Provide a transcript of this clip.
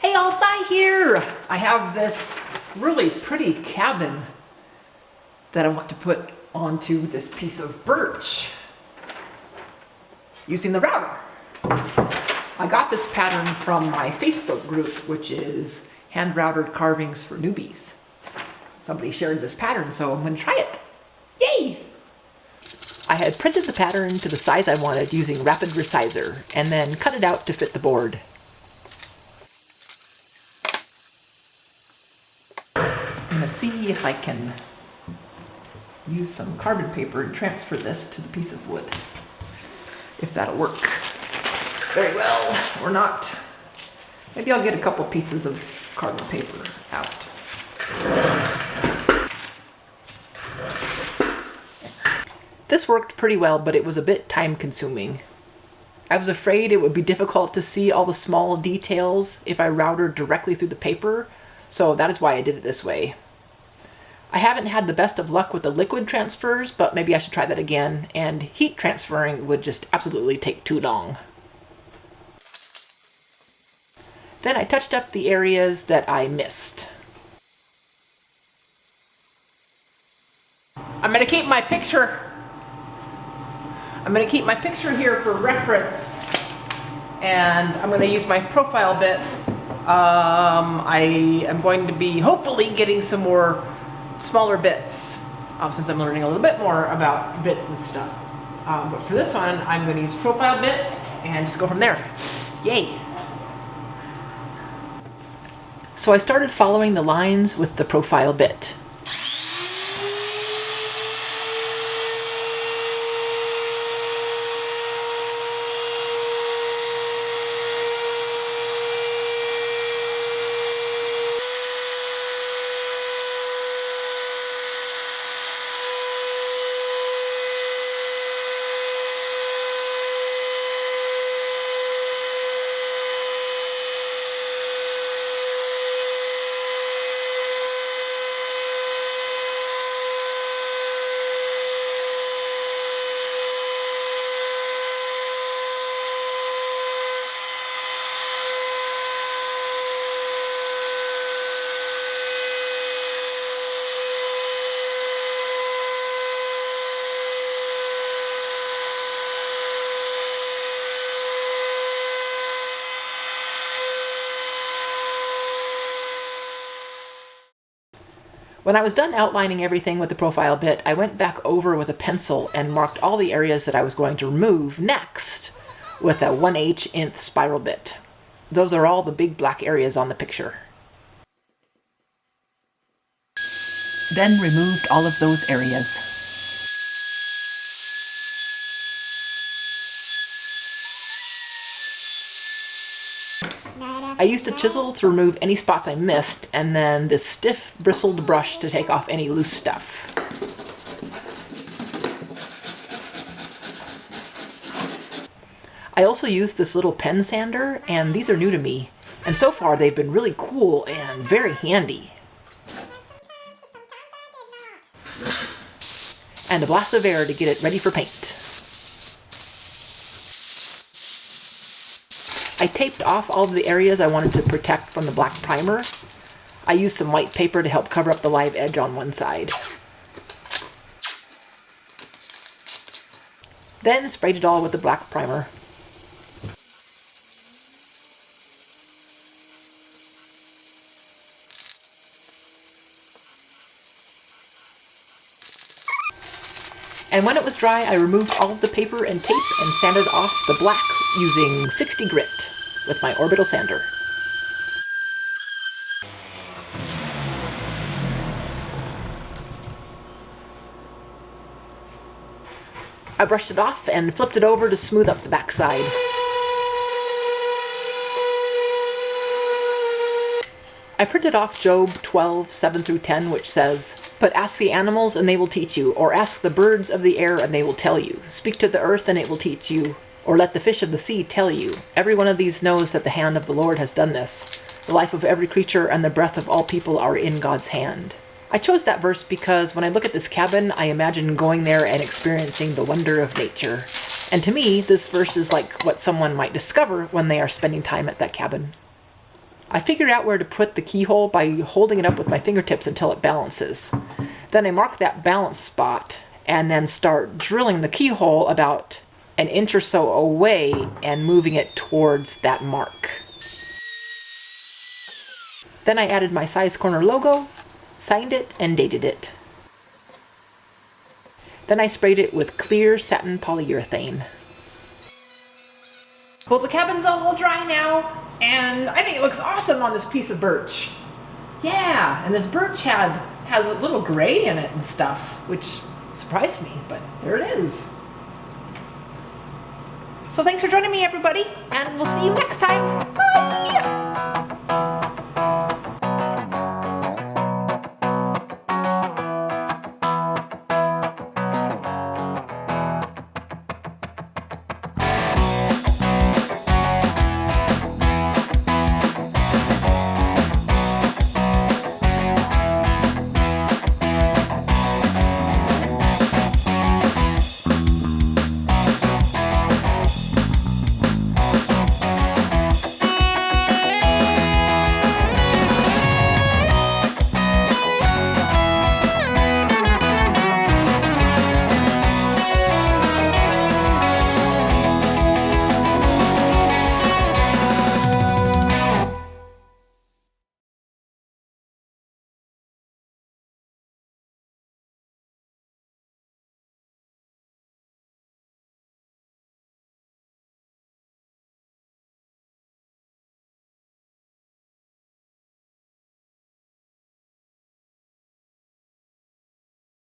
Hey, all, Sai here! I have this really pretty cabin that I want to put onto this piece of birch using the router. I got this pattern from my Facebook group, which is Hand Routered Carvings for Newbies. Somebody shared this pattern, so I'm going to try it. Yay! I had printed the pattern to the size I wanted using Rapid Resizer, and then cut it out to fit the board. I'm going to see if I can use some carbon paper and transfer this to the piece of wood. If that'll work very well or not. Maybe I'll get a couple pieces of carbon paper out. This worked pretty well, but it was a bit time consuming. I was afraid it would be difficult to see all the small details if I routed directly through the paper, so that is why I did it this way. I haven't had the best of luck with the liquid transfers, but maybe I should try that again, and heat transferring would just absolutely take too long. Then I touched up the areas that I missed. I'm going to keep my picture here for reference, and I'm going to use my profile bit. I am going to be hopefully getting some more smaller bits, since I'm learning a little bit more about bits and stuff. But for this one, I'm going to use profile bit and just go from there. Yay! So I started following the lines with the profile bit. When I was done outlining everything with the profile bit, I went back over with a pencil and marked all the areas that I was going to remove next with a 1/8" spiral bit. Those are all the big black areas on the picture. Then removed all of those areas. I used a chisel to remove any spots I missed, and then this stiff bristled brush to take off any loose stuff. I also used this little pen sander, and these are new to me, and so far they've been really cool and very handy. And a blast of air to get it ready for paint. I taped off all of the areas I wanted to protect from the black primer. I used some white paper to help cover up the live edge on one side. Then sprayed it all with the black primer. And when it was dry, I removed all of the paper and tape and sanded off the black using 60 grit with my orbital sander. I brushed it off and flipped it over to smooth up the backside. I printed off Job 12:7-10, which says, "But ask the animals and they will teach you, or ask the birds of the air and they will tell you. Speak to the earth and it will teach you, or let the fish of the sea tell you. Every one of these knows that the hand of the Lord has done this. The life of every creature and the breath of all people are in God's hand." I chose that verse because when I look at this cabin, I imagine going there and experiencing the wonder of nature. And to me, this verse is like what someone might discover when they are spending time at that cabin. I figured out where to put the keyhole by holding it up with my fingertips until it balances. Then I mark that balance spot and then start drilling the keyhole about an inch or so away and moving it towards that mark. Then I added my size corner logo, signed it, and dated it. Then I sprayed it with clear satin polyurethane. Well, the cabin's all dry now, and I think it looks awesome on this piece of birch. Yeah, and this birch has a little gray in it and stuff, which surprised me, but there it is. So thanks for joining me, everybody, and we'll see you next time. Bye!